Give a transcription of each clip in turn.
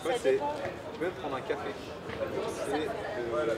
Ouais, c'est... Tu peux même prendre un café. C'est de voir une...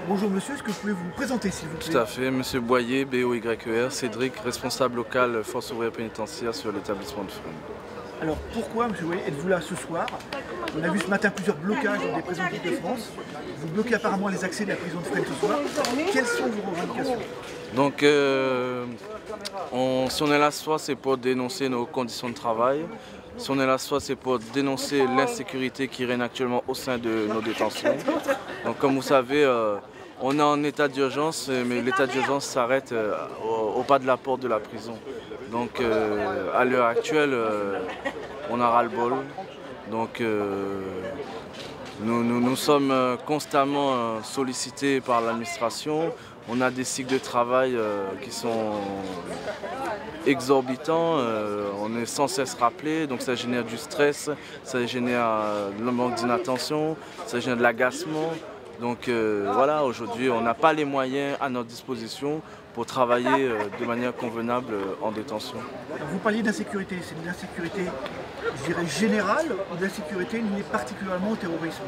Bonjour monsieur, est-ce que vous pouvez vous présenter s'il vous plaît? Tout à fait, monsieur Boyer, BOYER, Cédric, responsable local Force ouvrière pénitentiaire sur l'établissement de Fresnes. Alors pourquoi, monsieur Boyer, êtes-vous là ce soir? On a vu ce matin plusieurs blocages dans des prisons de France. Vous bloquez apparemment les accès de la prison de Fresnes ce soir. Quelles sont vos revendications? Donc, si on est là ce soir, c'est pour dénoncer nos conditions de travail. Si on est là ce soir, c'est pour dénoncer l'insécurité qui règne actuellement au sein de nos détentions. Donc, comme vous savez, on est en état d'urgence, mais l'état d'urgence s'arrête au pas de la porte de la prison. Donc, à l'heure actuelle, on a ras-le-bol. Donc, nous sommes constamment sollicités par l'administration. On a des cycles de travail qui sont exorbitants, on est sans cesse rappelé, donc ça génère du stress, ça génère le manque d'inattention, ça génère de l'agacement. Donc voilà, aujourd'hui on n'a pas les moyens à notre disposition pour travailler de manière convenable en détention. Alors, vous parliez d'insécurité, c'est une insécurité, je dirais, générale ou de l'insécurité liée particulièrement au terrorisme?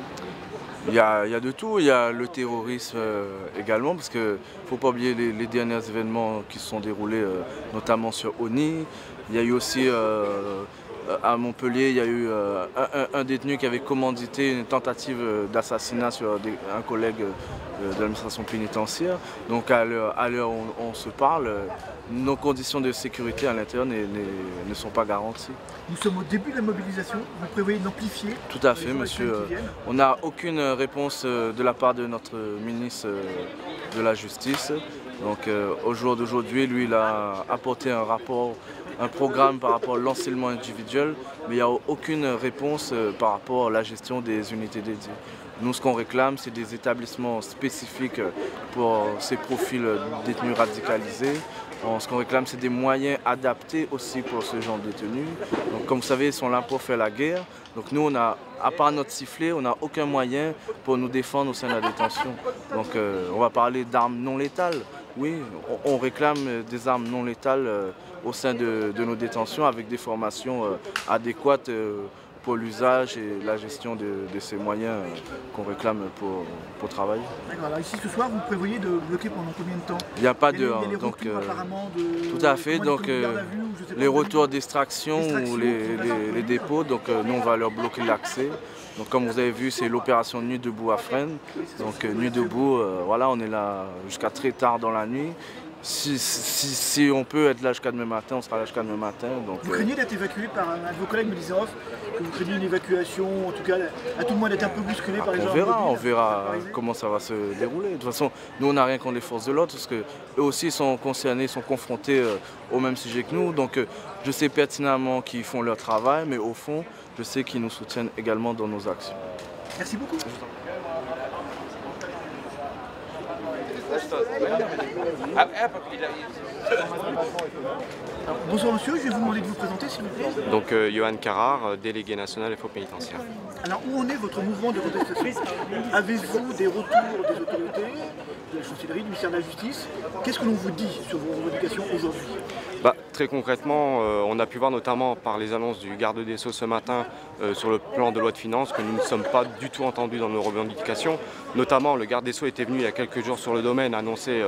Il y a de tout, il y a le terrorisme également, parce qu'il ne faut pas oublier les derniers événements qui se sont déroulés, notamment sur Oni. Il y a eu aussi à Montpellier, il y a eu un détenu qui avait commandité une tentative d'assassinat sur un collègue de l'administration pénitentiaire. Donc à l'heure où on se parle, nos conditions de sécurité à l'intérieur ne sont pas garanties. Nous sommes au début de la mobilisation, vous prévoyez d'amplifier? Tout à fait, monsieur. On n'a aucune réponse de la part de notre ministre de la Justice. Donc au jour d'aujourd'hui, lui, il a apporté un rapport, un programme par rapport à l'enseignement individuel, mais il n'y a aucune réponse par rapport à la gestion des unités dédiées. Nous, ce qu'on réclame, c'est des établissements spécifiques pour ces profils détenus radicalisés. Ce qu'on réclame, c'est des moyens adaptés aussi pour ce genre de détenus. Donc, comme vous savez, ils sont là pour faire la guerre. Donc nous, à part notre sifflet, on n'a aucun moyen pour nous défendre au sein de la détention. Donc on va parler d'armes non létales. Oui, on réclame des armes non létales au sein de nos détentions avec des formations adéquates pour l'usage et la gestion de ces moyens qu'on réclame pour travailler. D'accord, alors ici ce soir, vous prévoyez de bloquer pendant combien de temps? Il n'y a pas de... Il y a les retours apparemment de... Tout à fait, donc les retours d'extraction ou les dépôts, donc nous on va leur bloquer l'accès. Donc comme vous avez vu, c'est l'opération Nuit debout à Fresnes. Donc Nuit debout, voilà, on est là jusqu'à très tard dans la nuit. Si on peut être là jusqu'à demain matin, on sera là jusqu'à demain matin. Donc, vous craignez d'être évacué par un de vos collègues me disant que vous craignez une évacuation, en tout cas à tout le moins d'être un peu bousculé par les gens? On verra comment ça va se dérouler. De toute façon, nous on n'a rien contre les forces de l'ordre parce qu'eux aussi sont concernés, sont confrontés au même sujet que nous. Donc je sais pertinemment qu'ils font leur travail, mais au fond, je sais qu'ils nous soutiennent également dans nos actions. Merci beaucoup. Alors, bonsoir monsieur, je vais vous demander de vous présenter s'il vous plaît. Donc Johan Carrard, délégué national FO pénitentiaire. Alors où en est votre mouvement de contestation? Avez-vous des retours des autorités, de la chancellerie, du ministère de la Justice? Qu'est-ce que l'on vous dit sur vos revendications aujourd'hui? Très concrètement, on a pu voir notamment par les annonces du garde des Sceaux ce matin sur le plan de loi de finances que nous ne sommes pas du tout entendus dans nos revendications. Notamment, le garde des Sceaux était venu il y a quelques jours sur le domaine annoncer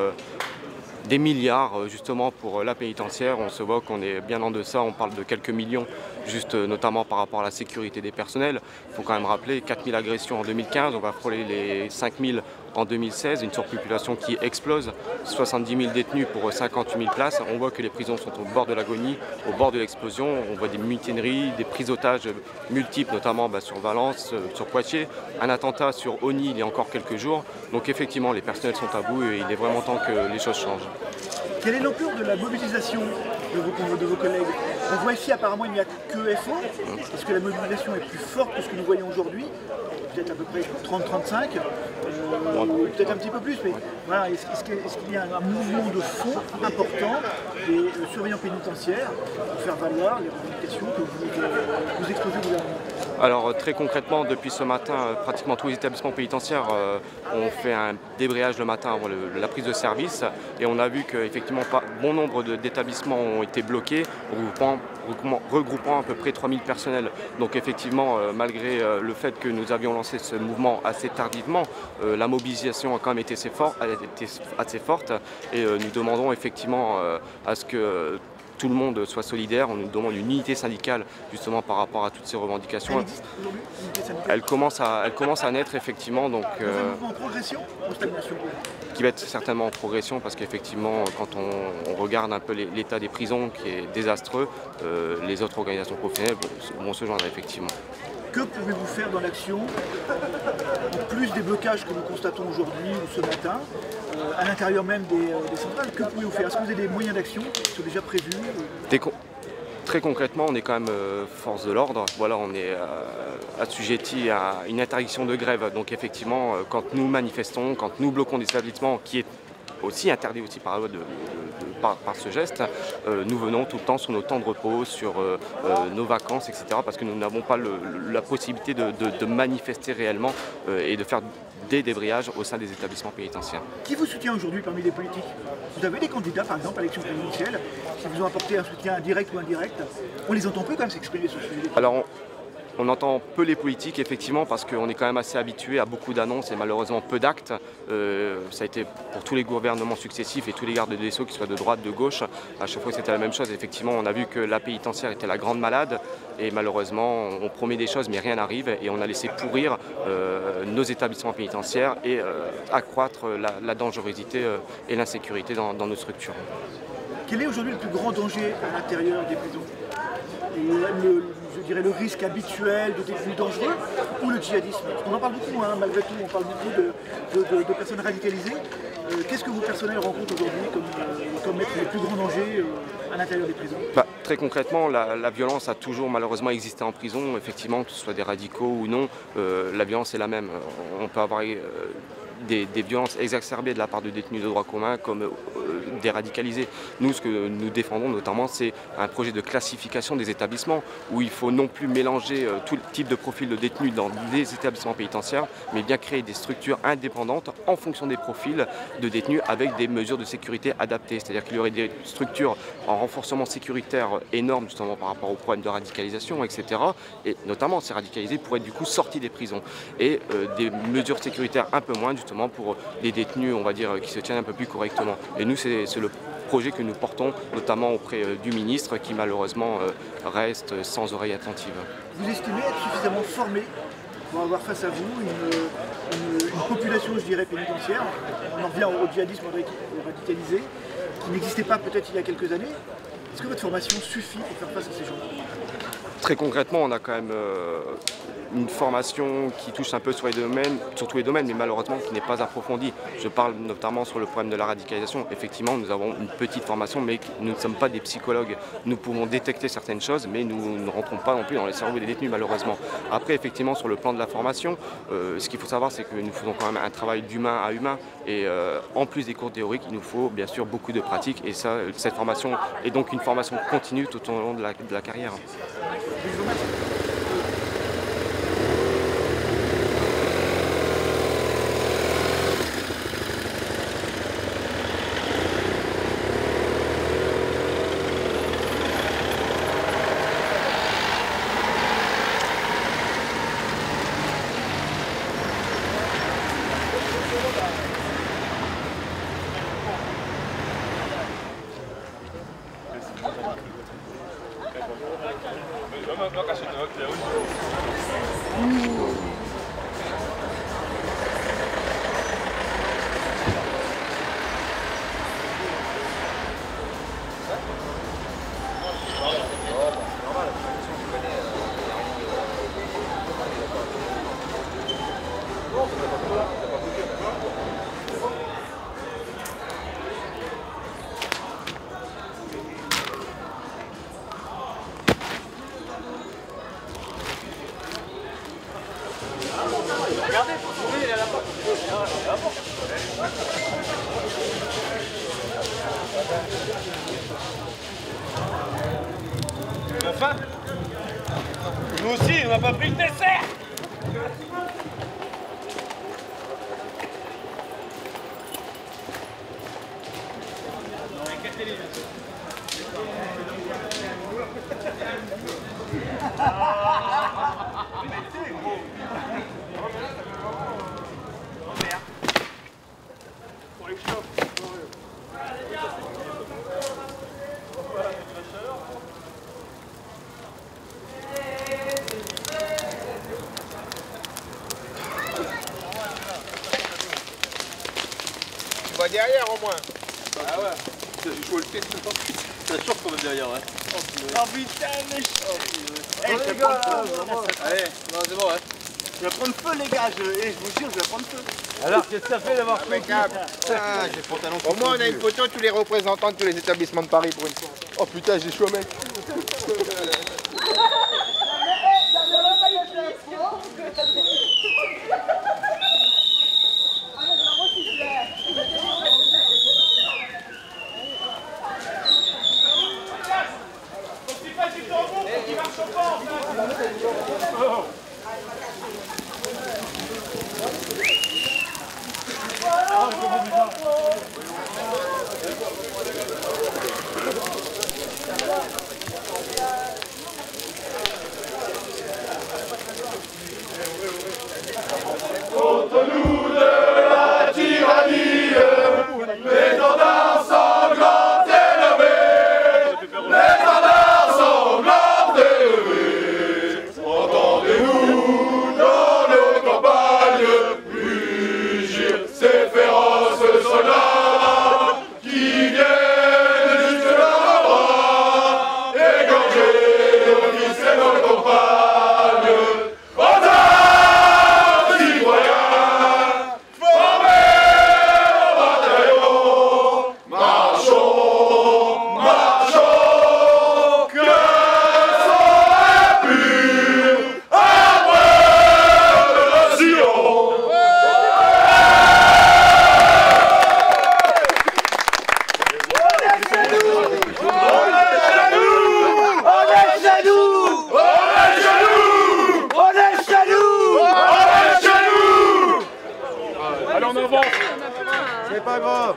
des milliards justement pour la pénitentiaire. On se voit qu'on est bien en deçà, on parle de quelques millions, juste notamment par rapport à la sécurité des personnels. Il faut quand même rappeler 4000 agressions en 2015, on va frôler les 5000 en 2016, une surpopulation qui explose, 70 000 détenus pour 58 000 places. On voit que les prisons sont au bord de l'agonie, au bord de l'explosion. On voit des mutineries, des prises d'otages multiples, notamment sur Valence, sur Poitiers, un attentat sur Osny il y a encore quelques jours. Donc effectivement, les personnels sont à bout et il est vraiment temps que les choses changent. Quelle est l'ampleur de la mobilisation de vos collègues? On voit ici apparemment il n'y a que FO. Est-ce que la mobilisation est plus forte que ce que nous voyons aujourd'hui? Peut-être à peu près 30-35, peut-être un petit peu plus, mais voilà, est-ce qu'il y a un mouvement de fond important des surveillants pénitentiaires pour faire valoir les revendications que vous exposez au gouvernement? Alors très concrètement, depuis ce matin, pratiquement tous les établissements pénitentiaires ont fait un débrayage le matin avant la prise de service et on a vu qu'effectivement bon nombre d'établissements ont été bloqués, regroupant à peu près 3000 personnels. Donc effectivement, malgré le fait que nous avions lancé ce mouvement assez tardivement, la mobilisation a quand même été assez forte et nous demandons effectivement à ce que tout le monde soit solidaire. On nous demande une unité syndicale justement par rapport à toutes ces revendications. Elle commence à naître effectivement. Donc, un mouvement en progression ou stagnation? Qui va être certainement en progression parce qu'effectivement quand on regarde un peu l'état des prisons qui est désastreux, les autres organisations professionnelles vont se joindre effectivement. Que pouvez-vous faire dans l'action, en plus des blocages que nous constatons aujourd'hui ou ce matin, à l'intérieur même des centrales? Que pouvez-vous faire? Est-ce que vous avez des moyens d'action qui sont déjà prévus? Très concrètement, on est quand même force de l'ordre. Voilà, on est assujetti à une interdiction de grève. Donc effectivement, quand nous manifestons, quand nous bloquons des établissements, qui est aussi interdit aussi par la loi par ce geste, nous venons tout le temps sur nos temps de repos, sur nos vacances, etc. parce que nous n'avons pas la possibilité de manifester réellement et de faire des débrayages au sein des établissements pénitentiaires. Qui vous soutient aujourd'hui parmi les politiques? Vous avez des candidats, par exemple, à l'élection présidentielle, qui vous ont apporté un soutien direct ou indirect? On les entend peu quand même s'exprimer sur ce sujet. Alors, on entend peu les politiques, effectivement, parce qu'on est quand même assez habitué à beaucoup d'annonces et malheureusement peu d'actes. Ça a été pour tous les gouvernements successifs et tous les gardes des Sceaux, qu'ils soient de droite, de gauche. À chaque fois, c'était la même chose. Effectivement, on a vu que la pénitentiaire était la grande malade et malheureusement, on promet des choses mais rien n'arrive et on a laissé pourrir nos établissements pénitentiaires et accroître la dangerosité et l'insécurité dans nos structures. Quel est aujourd'hui le plus grand danger à l'intérieur des prisons? Je dirais le risque habituel de détenus dangereux ou le djihadisme? On en parle beaucoup, hein, malgré tout, on parle beaucoup de personnes radicalisées. Qu'est-ce que vos personnels rencontrent aujourd'hui comme être les plus grands dangers à l'intérieur des prisons? Très concrètement, la violence a toujours malheureusement existé en prison. Effectivement, que ce soit des radicaux ou non, la violence est la même. On peut avoir des violences exacerbées de la part de détenus de droit commun comme des radicalisés. Nous, ce que nous défendons notamment, c'est un projet de classification des établissements où il faut non plus mélanger tout type de profil de détenus dans des établissements pénitentiaires, mais bien créer des structures indépendantes en fonction des profils de détenus avec des mesures de sécurité adaptées. C'est-à-dire qu'il y aurait des structures en renforcement sécuritaire énormes justement par rapport aux problèmes de radicalisation, etc. Et notamment ces radicalisés pourraient être du coup sortis des prisons. Et des mesures sécuritaires un peu moins justement pour les détenus, on va dire, qui se tiennent un peu plus correctement. Et nous, c'est le projet que nous portons, notamment auprès du ministre, qui malheureusement reste sans oreille attentive. Vous estimez être suffisamment formé pour avoir face à vous une population, je dirais, pénitentiaire? On en revient au djihadisme radicalisé, qui n'existait pas peut-être il y a quelques années. Est-ce que votre formation suffit pour faire face à ces gens? Très concrètement, on a quand même une formation qui touche un peu sur tous les domaines, mais malheureusement qui n'est pas approfondie. Je parle notamment sur le problème de la radicalisation. Effectivement, nous avons une petite formation, mais nous ne sommes pas des psychologues. Nous pouvons détecter certaines choses, mais nous ne rentrons pas non plus dans les cerveaux des détenus, malheureusement. Après, effectivement, sur le plan de la formation, ce qu'il faut savoir, c'est que nous faisons quand même un travail d'humain à humain. Et en plus des cours théoriques, il nous faut bien sûr beaucoup de pratique. Et ça, cette formation est donc une formation continue tout au long de la carrière. Regardez, il est là-bas. Tu as faim? Nous aussi, on n'a pas pris le dessert. Tu vas derrière au moins. Ah ouais. Je joue le test. C'est sûr qu'on va derrière, ouais. Oh putain, mais Allez, c'est bon, ouais. je vais prendre feu, les gars. Je vous jure, je vais prendre feu. Alors, qu'est-ce que ça fait d'avoir Impeccable. Au moins, on a une photo, tous les représentants de tous les établissements de Paris pour une fois. Oh putain, j'ai chaud, mec. C'est pas grave.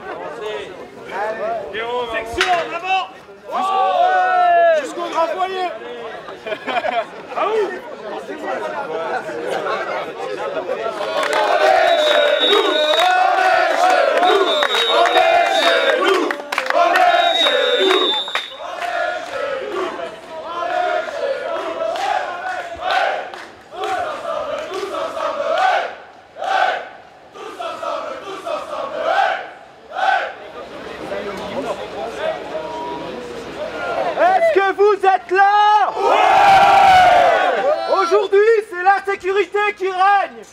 Section en avant. Jusqu'au grand foyer. Ah oui. Est-ce que vous êtes là? Ouais! Aujourd'hui, c'est l'insécurité qui règne.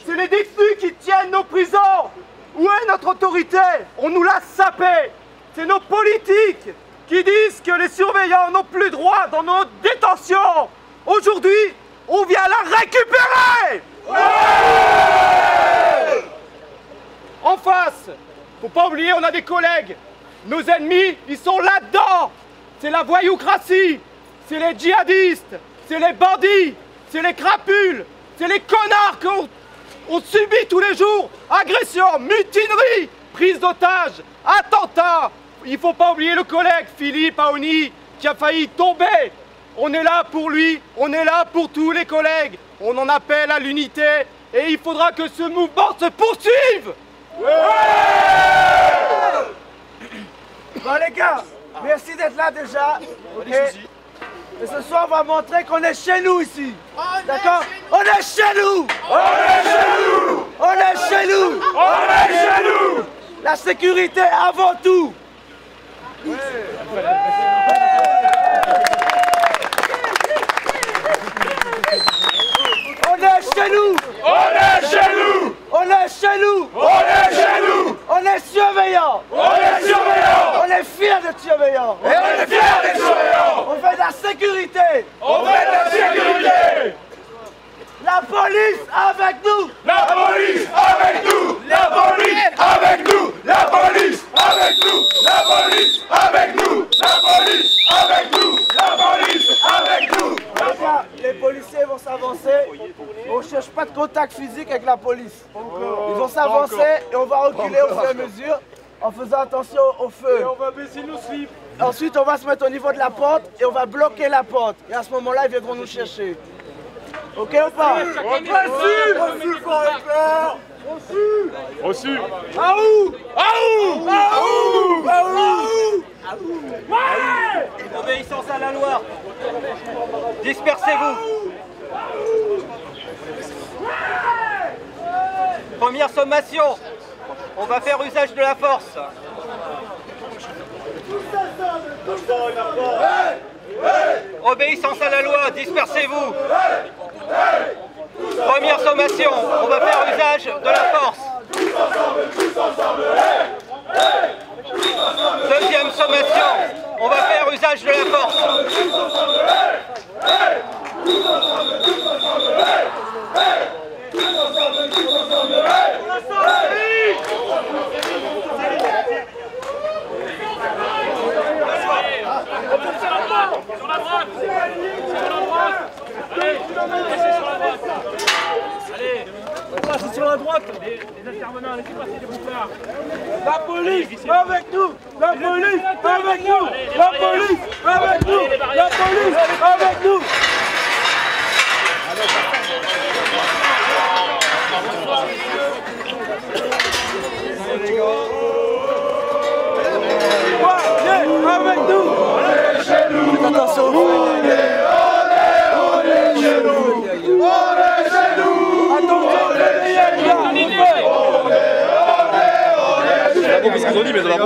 C'est les détenus qui tiennent nos prisons. Où est notre autorité? On nous l'a sapé. C'est nos politiques qui disent que les surveillants n'ont plus droit dans nos détentions. Aujourd'hui, on vient la récupérer. Ouais! En face, faut pas oublier, on a des collègues. Nos ennemis, ils sont là-dedans. C'est la voyoucratie, c'est les djihadistes, c'est les bandits, c'est les crapules, c'est les connards qu'on subit tous les jours. Agression, mutinerie, prise d'otages, attentats. Il faut pas oublier le collègue Philippe Aouni qui a failli tomber. On est là pour lui, on est là pour tous les collègues. On en appelle à l'unité et il faudra que ce mouvement se poursuive. Ouais! Bon les gars, merci d'être là déjà. Okay. Et ce soir, on va montrer qu'on est chez nous ici. D'accord? On est chez nous! On est chez nous! On est chez nous! On est chez nous! La sécurité avant tout! Ouais. On est chez nous! On est chez nous! On est chez nous! On est chez nous! On est surveillants! On est surveillants! On est fiers d'être surveillants! Et on est fiers d'être surveillants! On fait de la sécurité! On fait de la sécurité! La police avec avec nous! La police avec nous! La police avec nous! La police avec nous! La police avec nous! La police avec nous! La police avec nous! Les policiers vont s'avancer. On ne cherche pas de contact physique avec la police. Ils vont s'avancer et on va reculer au fur et à mesure en faisant attention au feu. Et on va baisser nos slips. Ensuite, on va se mettre au niveau de la porte et on va bloquer la porte. Et à ce moment-là, ils viendront nous chercher. Ok ou pas? Reçu. Aouh! Aouh! Aouh! Aouh! Ouais! Obéissance à la loi. Dispersez-vous. Première sommation. On va faire usage de la force. Obéissance à la loi. Dispersez-vous. Première sommation. On va faire usage de la force. Deuxième sommation, on va faire usage de la force. Sur la droite. Allez, passez sur la droite. Les intervenants, laissez passer les bouclards. La police avec nous! La police avec nous! La police avec nous! La police avec nous! Avec nous! Attention! On est chez nous! On est chez nous! Attention, Qu'est-ce qu'ils ont dit, mais ça va pas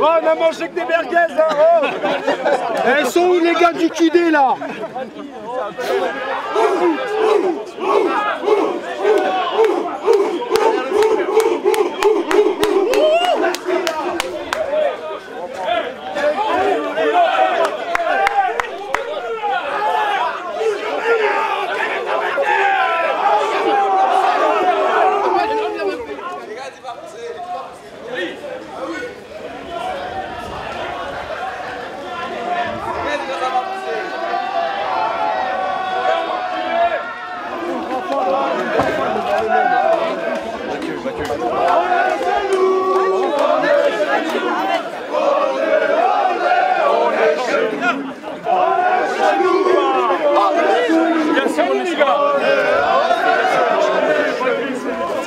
Oh, on a mangé que des merguez, hein, oh. Elles sont où les gars du QD là?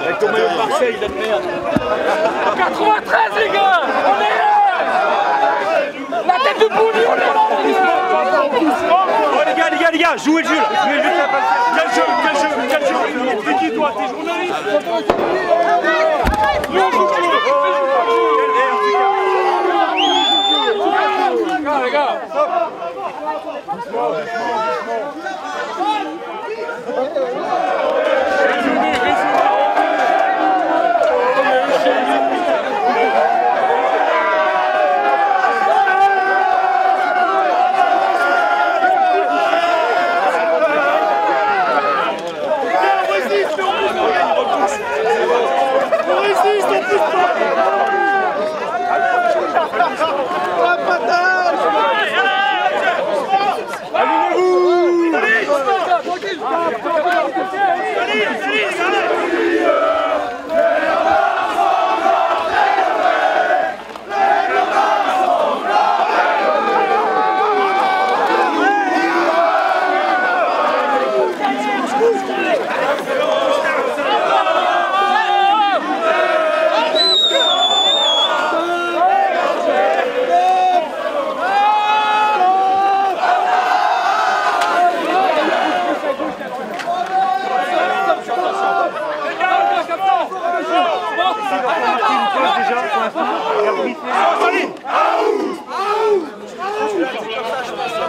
Avec ton maillot de Marseille, il a de merde. 93 les gars, on est là. La tête de Bouli, on est là. Oh les gars, jouez le jeu là. Quel jeu. T'es qui toi? T'es journaliste? Les gars. Allumez-vous.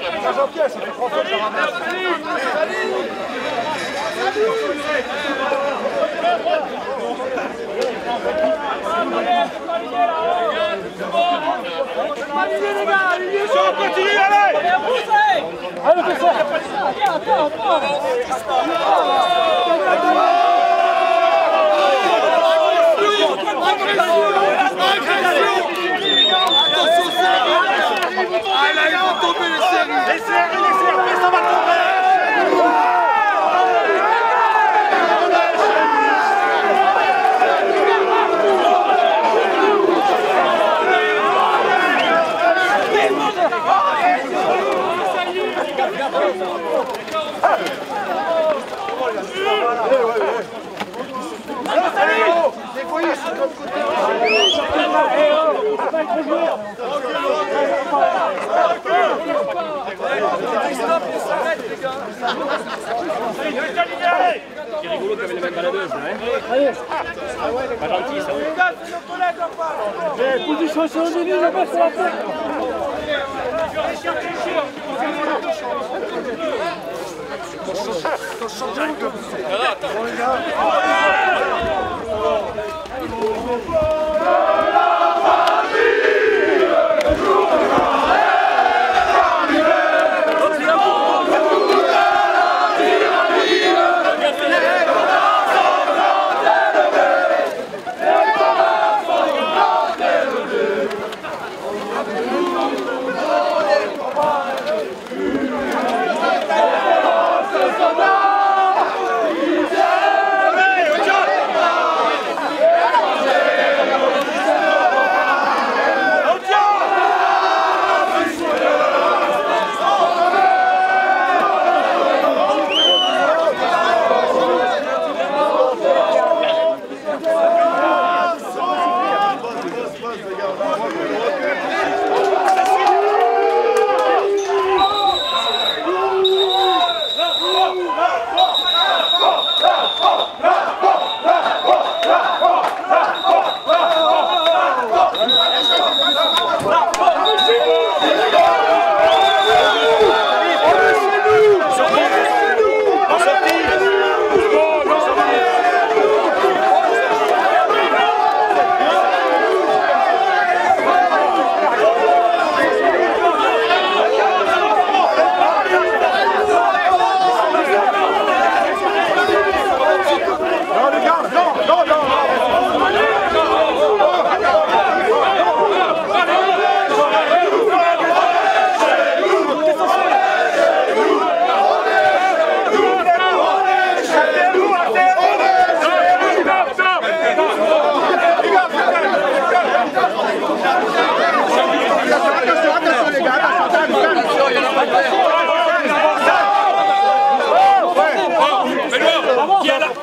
Jean-Pierre, ça fait 3 fois que je ramasse. On continue, allez! Allez, fais ça! Attends! Ah là, ils vont tomber les séries! Les séries, ça va tomber! C'est rigolo qu'il y avait les mêmes baladeuses, hein. Allez! Pas gentil, ça. Position sur le milieu, là-bas, sur la tête!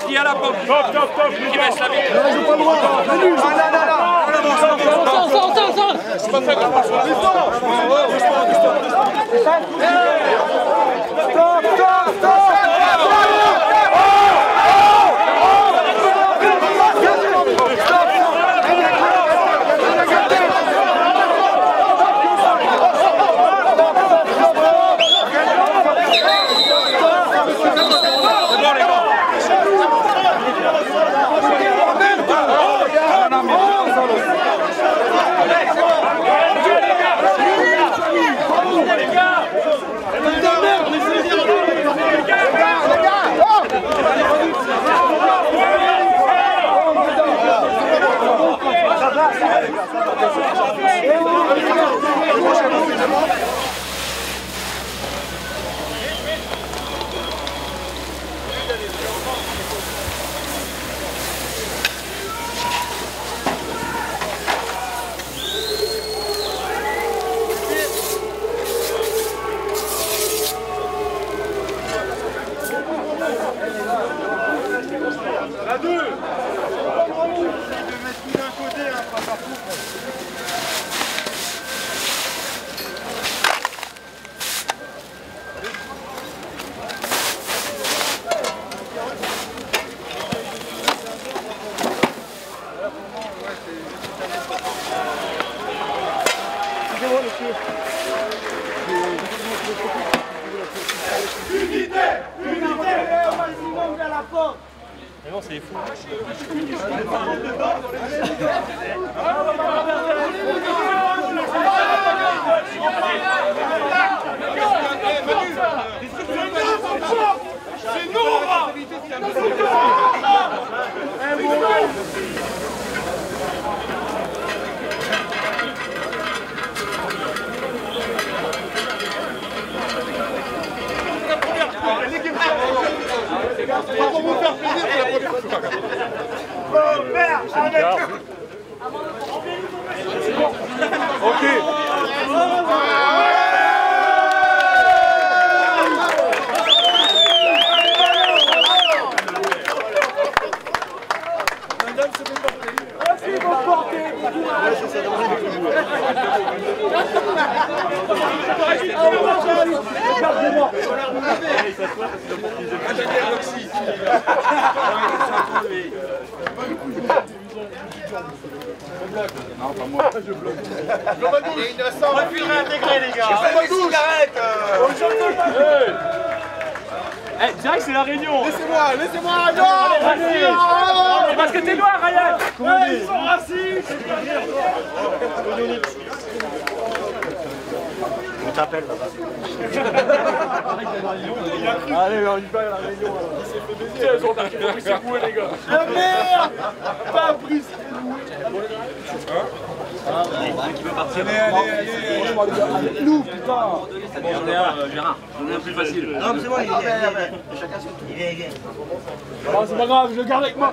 Qui a la pompe? Qui baisse la vie? Non, j'ai pas le droit. C'est pas fait comme Mais non, c'est les fous. C'est nous, on va. Pour vous faire plaisir, c'est la première fois. Oh merde, avec... Ok. Madame, c'est bon porter. Ah, c'est bon porter. Ouais, c'est ça, non, pas moi. Je bloque. Il est innocent. Refus réintégré, les gars. J'ai pas de cigarette. Eh, direct, c'est la réunion. Laissez-moi, laissez-moi. Non, parce que t'es noir, Ryan. Ils sont racistes. On t'appelle là-bas. Allez, on y va à la réunion. Tiens, ils ont pris ses bouées, les gars. La merde. Pas pris. Qui veut partir? Allez, nous, putain. Gérard, j'en ai un plus facile. Non, mais c'est bon, il vient. Chacun son tour. Il vient. Non, c'est pas grave, je le garde avec moi.